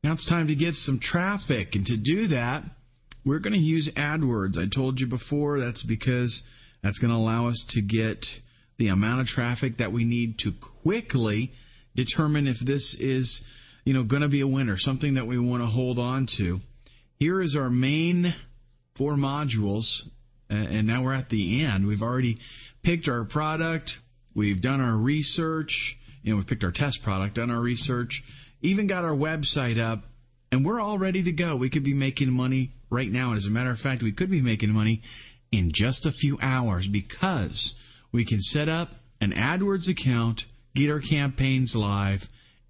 Now it's time to get some traffic, and to do that, we're going to use AdWords. I told you before that's because that's going to allow us to get the amount of traffic that we need to quickly determine if this is, going to be a winner, something that we want to hold on to. Here is our main 4 modules, and now we're at the end. We've already picked our product. We've done our research. We've picked our test product, done our research, even got our website up, and we're all ready to go. We could be making money right now. And as a matter of fact, we could be making money in just a few hours because we can set up an AdWords account, get our campaigns live,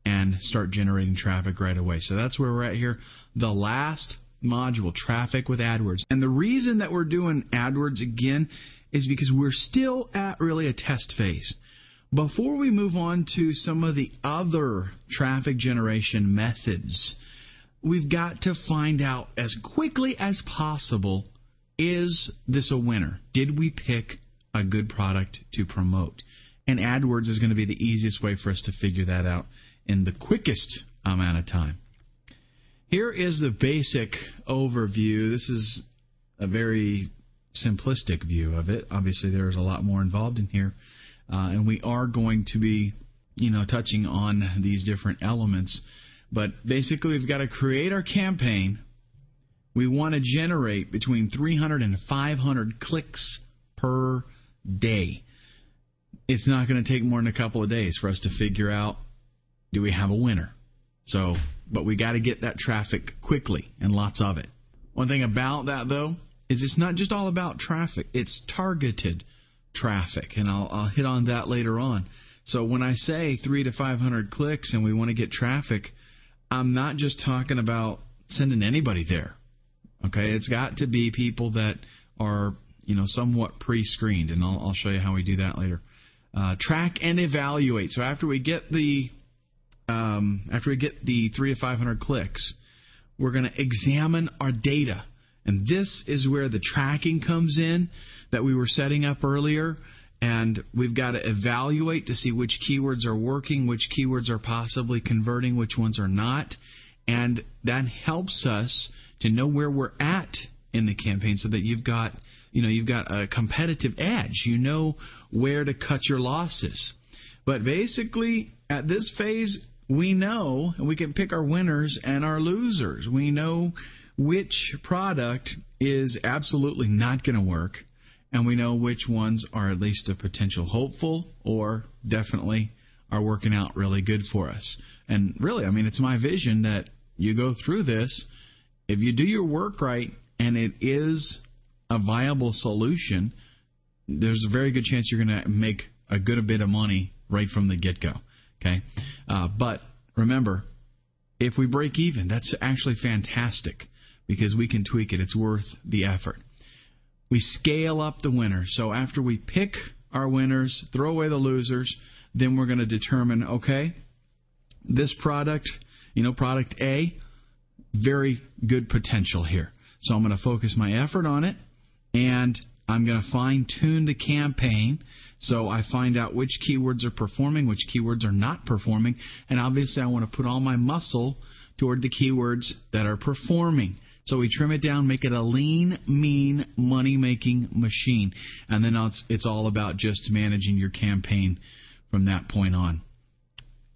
and start generating traffic right away. So that's where we're at here. The last module, traffic with AdWords. And the reason that we're doing AdWords again is because we're still at really a test phase. Before we move on to some of the other traffic generation methods, we've got to find out as quickly as possible, is this a winner? Did we pick a good product to promote? And AdWords is going to be the easiest way for us to figure that out in the quickest amount of time. Here is the basic overview. This is a very simplistic view of it. Obviously, there's a lot more involved in here. And we are going to be, touching on these different elements. But basically, we've got to create our campaign. We want to generate between 300 and 500 clicks per day. It's not going to take more than a couple of days for us to figure out, do we have a winner? But we got to get that traffic quickly and lots of it. One thing about that, though, is it's not just all about traffic. It's targeted traffic, and I'll hit on that later on. So when I say 300 to 500 clicks and we want to get traffic, I'm not just talking about sending anybody there. Okay, it's got to be people that are, somewhat pre-screened, and I'll show you how we do that later. Track and evaluate. So after we get the 300 to 500 clicks, we're going to examine our data. And this is where the tracking comes in that we were setting up earlier. And we've got to evaluate to see which keywords are working, which keywords are possibly converting, which ones are not. And that helps us to know where we're at in the campaign so that you've got a competitive edge. You know where to cut your losses. But basically, at this phase, we know, and we can pick our winners and our losers. We know which product is absolutely not going to work, and we know which ones are at least a potential hopeful or definitely are working out really good for us. And really, it's my vision that you go through this, if you do your work right and it is a viable solution, there's a very good chance you're going to make a good bit of money right from the get-go. Okay, but remember, if we break even, that's actually fantastic because we can tweak it. It's worth the effort. We scale up the winners. So after we pick our winners, throw away the losers, then we're going to determine, okay, this product, product A, very good potential here. So I'm going to focus my effort on it, and I'm going to fine-tune the campaign so I find out which keywords are performing, which keywords are not performing, and obviously I want to put all my muscle toward the keywords that are performing. So we trim it down, make it a lean, mean, money-making machine, and then it's all about just managing your campaign from that point on.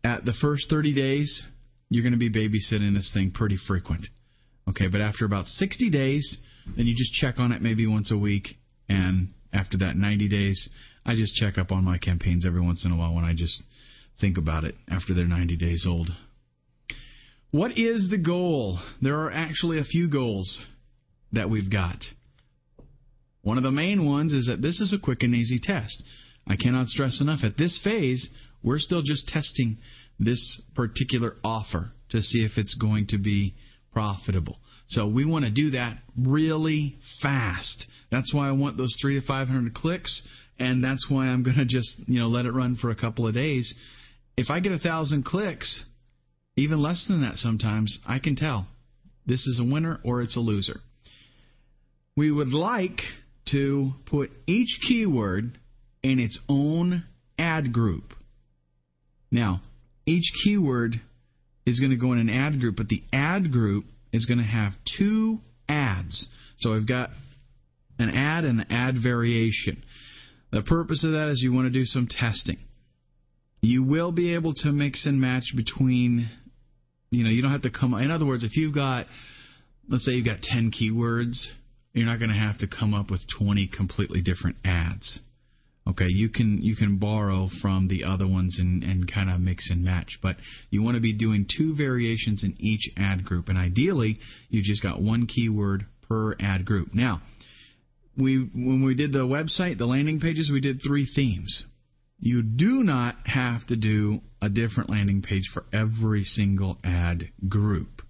At the first 30 days, you're going to be babysitting this thing pretty frequent. Okay, but after about 60 days, then you just check on it maybe once a week, and after that 90 days, I just check up on my campaigns every once in a while when I just think about it after they're 90 days old. What is the goal? There are actually a few goals that we've got. One of the main ones is that this is a quick and easy test. I cannot stress enough, at this phase, we're still just testing this particular offer to see if it's going to be profitable. So we want to do that really fast. That's why I want those 300 to 500 clicks, and that's why I'm going to just let it run for a couple of days. If I get 1,000 clicks, even less than that sometimes, I can tell this is a winner or it's a loser. We would like to put each keyword in its own ad group. Now, each keyword is going to go in an ad group, but the ad group is going to have 2 ads. So we've got an ad and an ad variation. The purpose of that is you want to do some testing. You will be able to mix and match between, you don't have to come, in other words, if you've got, let's say you've got 10 keywords, you're not going to have to come up with 20 completely different ads. Okay, you can borrow from the other ones and kind of mix and match, but you want to be doing 2 variations in each ad group, and ideally you just got 1 keyword per ad group. Now, when we did the website, the landing pages, we did 3 themes. You do not have to do a different landing page for every single ad group,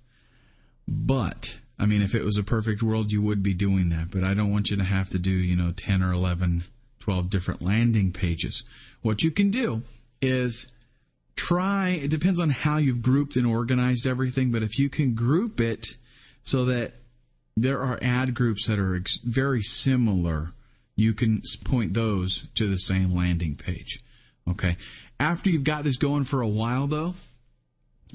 but if it was a perfect world, you would be doing that, but I don't want you to have to do 10 or 11 12 different landing pages. What you can do is it depends on how you've grouped and organized everything, but if you can group it so that there are ad groups that are very similar, you can point those to the same landing page. Okay. After you've got this going for a while, though,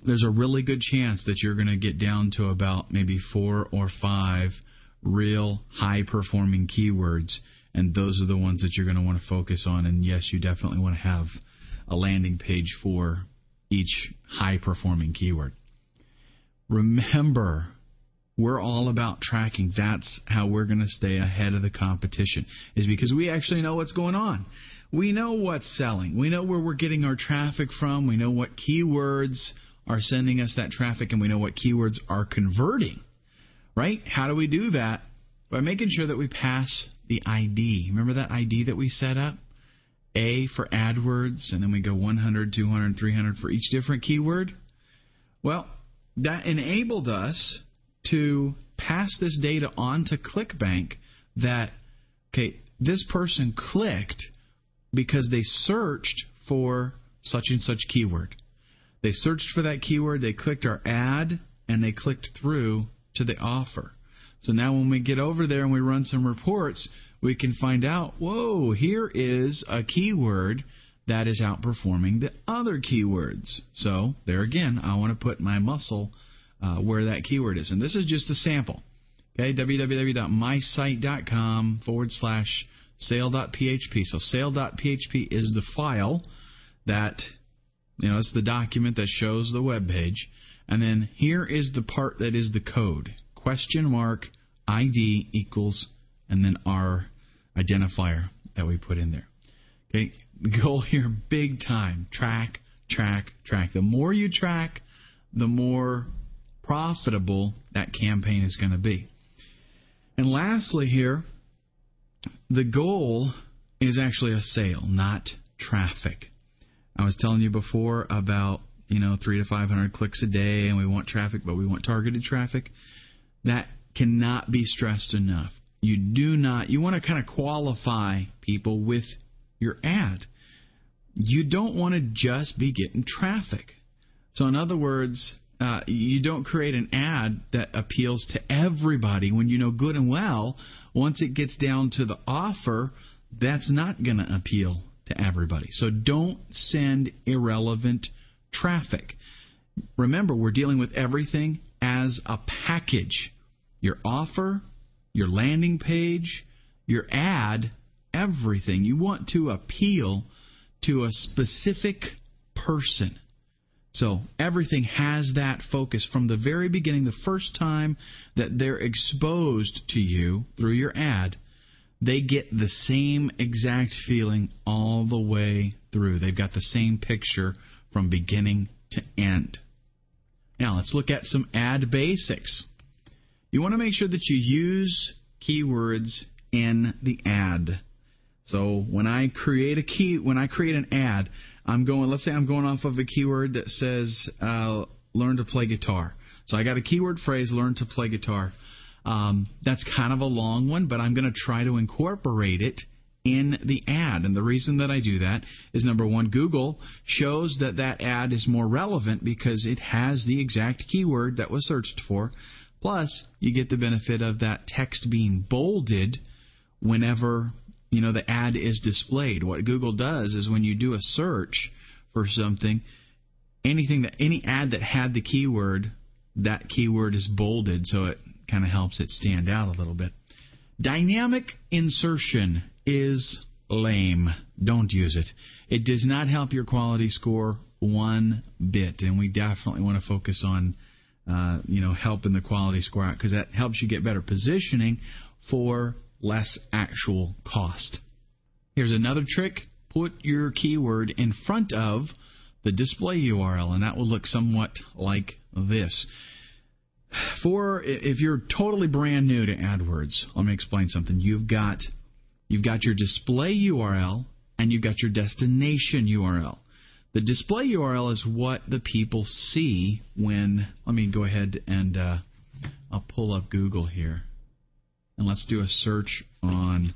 there's a really good chance that you're going to get down to about maybe 4 or 5 real high-performing keywords, and those are the ones that you're going to want to focus on. And yes, you definitely want to have a landing page for each high-performing keyword. Remember, we're all about tracking. That's how we're going to stay ahead of the competition, is because we actually know what's going on. We know what's selling. We know where we're getting our traffic from. We know what keywords are sending us that traffic, and we know what keywords are converting. Right? How do we do that? By making sure that we pass the ID. Remember that ID that we set up? A for AdWords, and then we go 100, 200, 300 for each different keyword. Well, that enabled us to pass this data on to ClickBank that, this person clicked because they searched for such and such keyword. They searched for that keyword, they clicked our ad, and they clicked through to the offer. So now when we get over there and we run some reports, we can find out, whoa, here is a keyword that is outperforming the other keywords. So there again, I want to put my muscle where that keyword is. And this is just a sample. Okay, www.mysite.com/sale.php. So sale.php is the file that, it's the document that shows the web page. And then here is the part that is the code. $ID equals, and then our identifier that we put in there. Okay, the goal here, big time, track. The more you track, the more profitable that campaign is going to be. And lastly here, the goal is actually a sale, not traffic. I was telling you before about 300 to 500 clicks a day, and we want traffic, but we want targeted traffic. That cannot be stressed enough. You want to kind of qualify people with your ad. You don't want to just be getting traffic. So in other words, you don't create an ad that appeals to everybody when you know good and well, once it gets down to the offer, that's not going to appeal to everybody. So don't send irrelevant traffic. Remember, we're dealing with everything as a package. Your offer, your landing page, your ad, everything. You want to appeal to a specific person. So everything has that focus from the very beginning. The first time that they're exposed to you through your ad, they get the same exact feeling all the way through. They've got the same picture from beginning to end. Now let's look at some ad basics. You want to make sure that you use keywords in the ad. So when I create an ad, let's say I'm going off of a keyword that says learn to play guitar. So I got a keyword phrase, learn to play guitar. That's kind of a long one, but I'm going to try to incorporate it in the ad. And the reason that I do that is, number one, Google shows that ad is more relevant because it has the exact keyword that was searched for. Plus, you get the benefit of that text being bolded whenever the ad is displayed. What Google does is when you do a search for something, any ad that had the keyword, that keyword is bolded, so it kind of helps it stand out a little bit. Dynamic insertion is lame. Don't use it. It does not help your quality score one bit, and we definitely want to focus on helping the quality score out, because that helps you get better positioning for less actual cost. Here's another trick. Put your keyword in front of the display URL, and that will look somewhat like this. If you're totally brand new to AdWords, let me explain something. You've got your display URL and you've got your destination URL. The display URL is what the people see when, let me go ahead and I'll pull up Google here. And let's do a search on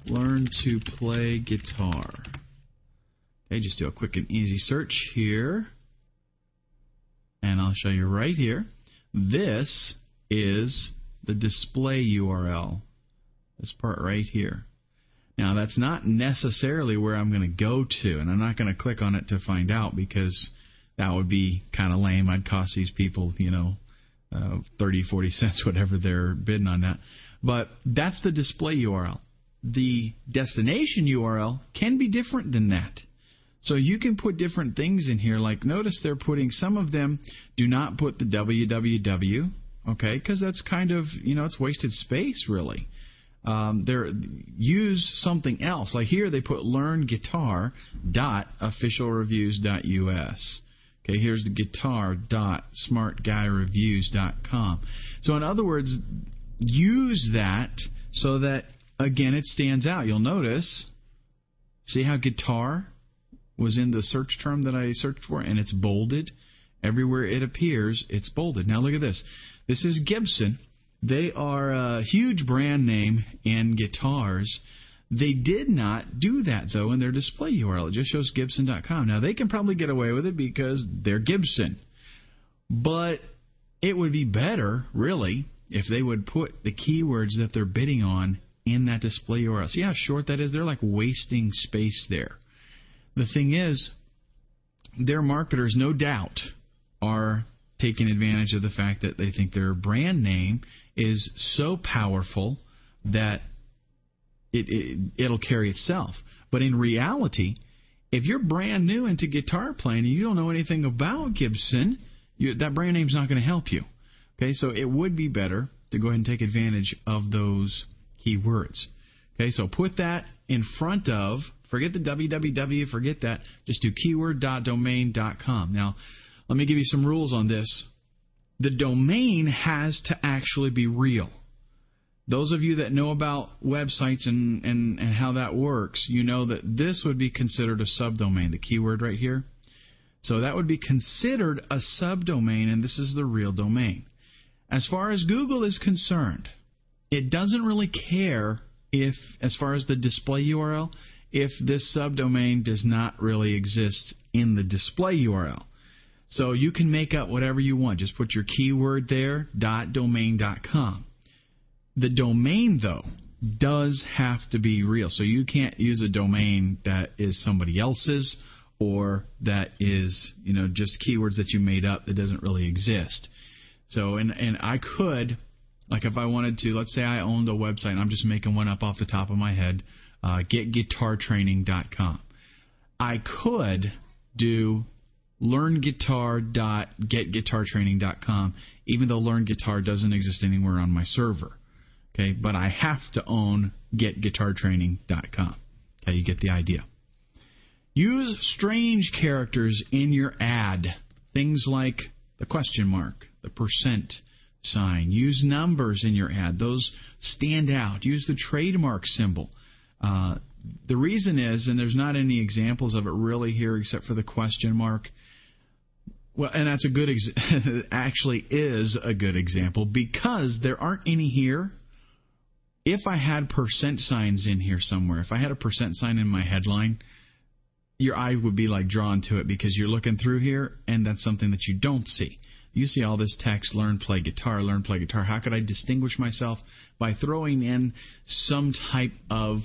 learn to play guitar. Okay, just do a quick and easy search here. And I'll show you right here. This is the display URL. This part right here. Now, that's not necessarily where I'm going to go to, and I'm not going to click on it to find out, because that would be kind of lame. I'd cost these people, 30, 40 cents, whatever they're bidding on that. But that's the display URL. The destination URL can be different than that. So you can put different things in here. Like, notice they're putting, some of them do not put the www, okay, because that's kind of, it's wasted space, really. Use something else. Like here, they put learnguitar.officialreviews.us. Okay, here's the guitar.smartguyreviews.com. So in other words, use that so that, again, it stands out. You'll notice, see how guitar was in the search term that I searched for, and it's bolded. Everywhere it appears, it's bolded. Now look at this. This is Gibson. They are a huge brand name in guitars. They did not do that, though, in their display URL. It just shows Gibson.com. Now, they can probably get away with it because they're Gibson. But it would be better, really, if they would put the keywords that they're bidding on in that display URL. See how short that is? They're like wasting space there. The thing is, their marketers, no doubt, are taking advantage of the fact that they think their brand name is so powerful that it'll carry itself. But in reality, if you're brand new into guitar playing and you don't know anything about Gibson, that brand name's not going to help you. Okay, so it would be better to go ahead and take advantage of those keywords. Okay, so put that in front of, forget the www, forget that, just do keyword.domain.com. Now, let me give you some rules on this. The domain has to actually be real. Those of you that know about websites and how that works, you know that this would be considered a subdomain, the keyword right here. So that would be considered a subdomain, and this is the real domain. As far as Google is concerned, it doesn't really care if, as far as the display URL, if this subdomain does not really exist in the display URL. So you can make up whatever you want. Just put your keyword there, .domain.com. The domain, though, does have to be real. So you can't use a domain that is somebody else's or that is, just keywords that you made up that doesn't really exist. So, and I could, like if I wanted to, let's say I owned a website, and I'm just making one up off the top of my head, getguitartraining.com. I could do learnguitar.getguitartraining.com, even though Learn Guitar doesn't exist anywhere on my server. Okay, but I have to own getguitartraining.com. Okay, you get the idea. Use strange characters in your ad. Things like the question mark, the percent sign. Use numbers in your ad. Those stand out. Use the trademark symbol. The reason is, and there's not any examples of it really here except for the question mark. Well, and that's a good actually is a good example because there aren't any here. If I had percent signs in here somewhere, if I had a percent sign in my headline, your eye would be like drawn to it because you're looking through here and that's something that you don't see. You see all this text, learn, play guitar, learn, play guitar. How could I distinguish myself? By throwing in some type of,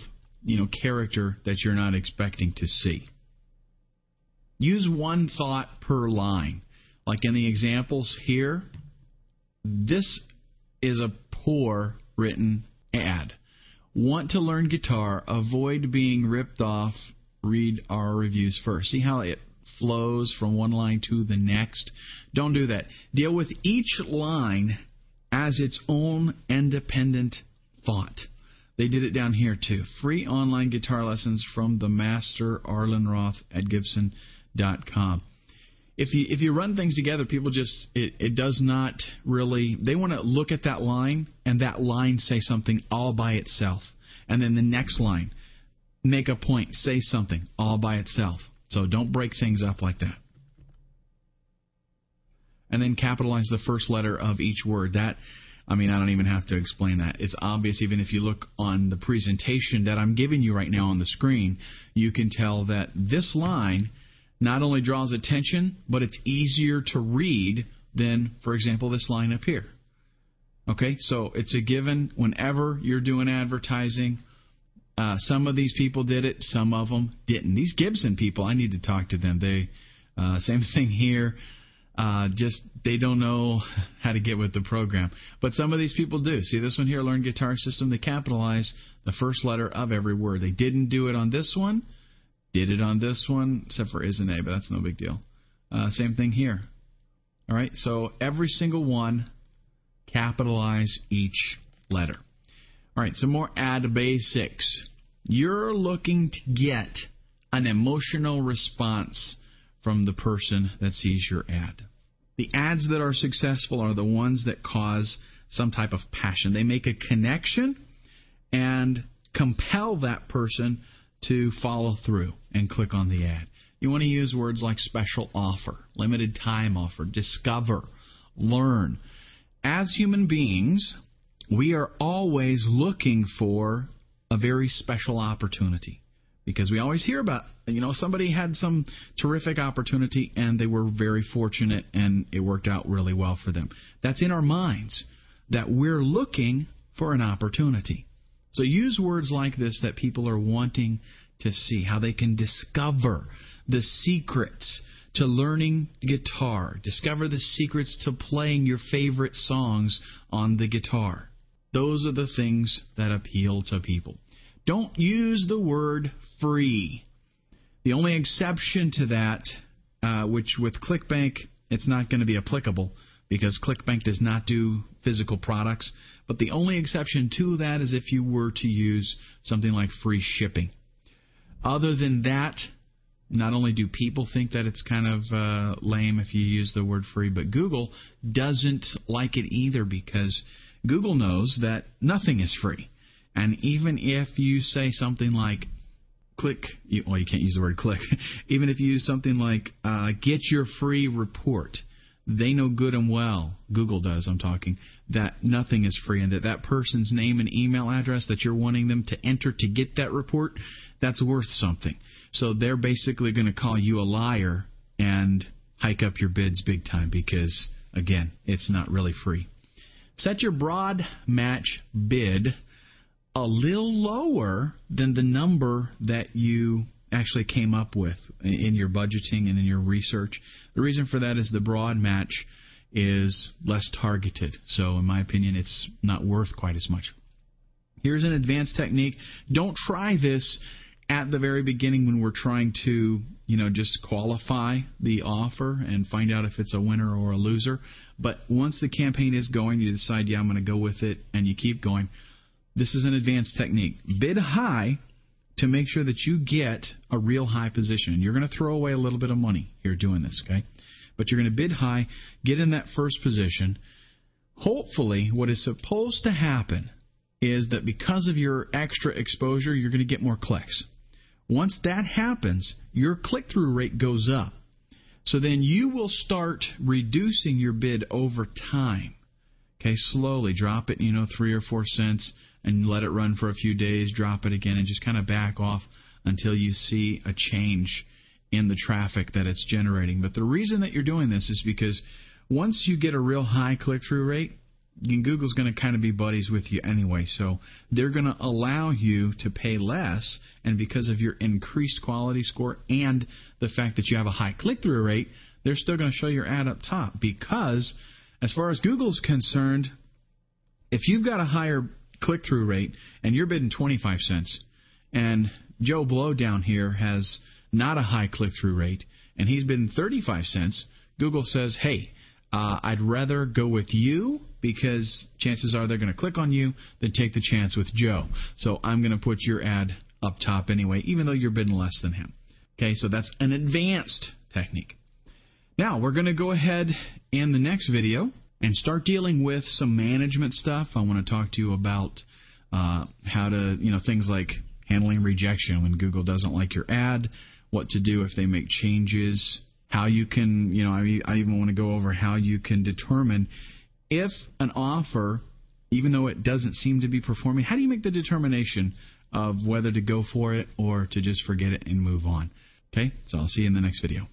character that you're not expecting to see. Use one thought per line. Like in the examples here, this is a poor written ad. Want to learn guitar, avoid being ripped off, read our reviews first. See how it flows from one line to the next? Don't do that. Deal with each line as its own independent thought. They did it down here too. Free online guitar lessons from the master Arlen Roth at Gibson.com. If you run things together, people just, it does not really, they want to look at that line and that line say something all by itself. And then the next line, make a point, say something all by itself. So don't break things up like that. And then capitalize the first letter of each word. That, I mean, I don't even have to explain that. It's obvious even if you look on the presentation that I'm giving you right now on the screen, you can tell that this line not only draws attention, but it's easier to read than, for example, this line up here. Okay, so it's a given whenever you're doing advertising. Some of these people did it, some of them didn't. These Gibson people, I need to talk to them. They, same thing here. Just they don't know how to get with the program. But some of these people do. See this one here, Learn Guitar System, they capitalize the first letter of every word. They didn't do it on this one, did it on this one, except for isn't a, but that's no big deal. Same thing here. All right, so every single one, capitalize each letter. All right, some more ad basics. You're looking to get an emotional response from the person that sees your ad. The ads that are successful are the ones that cause some type of passion. They make a connection and compel that person to follow through and click on the ad. You want to use words like special offer, limited time offer, discover, learn. As human beings, we are always looking for a very special opportunity because we always hear about, somebody had some terrific opportunity and they were very fortunate and it worked out really well for them. That's in our minds, that we're looking for an opportunity. So use words like this that people are wanting to see, how they can discover the secrets to learning guitar, discover the secrets to playing your favorite songs on the guitar. Those are the things that appeal to people. Don't use the word free. The only exception to that, which with ClickBank, it's not going to be applicable because ClickBank does not do physical products. But the only exception to that is if you were to use something like free shipping. Other than that, not only do people think that it's kind of lame if you use the word free, but Google doesn't like it either because Google knows that nothing is free. And even if you say something like click, you can't use the word click. Even if you use something like get your free report, they know good and well, Google does, I'm talking, that nothing is free and that person's name and email address that you're wanting them to enter to get that report, that's worth something. So they're basically going to call you a liar and hike up your bids big time because, again, it's not really free. Set your broad match bid a little lower than the number that you actually came up with in your budgeting and in your research. The reason for that is the broad match is less targeted. So in my opinion, it's not worth quite as much. Here's an advanced technique. Don't try this at the very beginning when we're trying to, just qualify the offer and find out if it's a winner or a loser. But once the campaign is going, you decide, I'm going to go with it, and you keep going. This is an advanced technique. Bid high to make sure that you get a real high position. You're going to throw away a little bit of money here doing this, okay? But you're going to bid high, get in that first position. Hopefully, what is supposed to happen is that because of your extra exposure, you're going to get more clicks. Once that happens, your click-through rate goes up. So then you will start reducing your bid over time. Okay, slowly drop it, 3 or 4 cents, and let it run for a few days, drop it again, and just kind of back off until you see a change in the traffic that it's generating. But the reason that you're doing this is because once you get a real high click-through rate, Google's going to kind of be buddies with you anyway. So they're going to allow you to pay less, and because of your increased quality score and the fact that you have a high click-through rate, they're still going to show your ad up top. Because as far as Google's concerned, if you've got a higher click-through rate and you're bidding 25 cents, and Joe Blow down here has not a high click-through rate, and he's bidding 35 cents, Google says, hey, I'd rather go with you because chances are they're going to click on you than take the chance with Joe. So I'm going to put your ad up top anyway, even though you're bidding less than him. Okay, so that's an advanced technique. Now, we're going to go ahead in the next video and start dealing with some management stuff. I want to talk to you about how to, things like handling rejection when Google doesn't like your ad, what to do if they make changes, how you can, I even want to go over how you can determine if an offer, even though it doesn't seem to be performing, how do you make the determination of whether to go for it or to just forget it and move on? Okay, so I'll see you in the next video.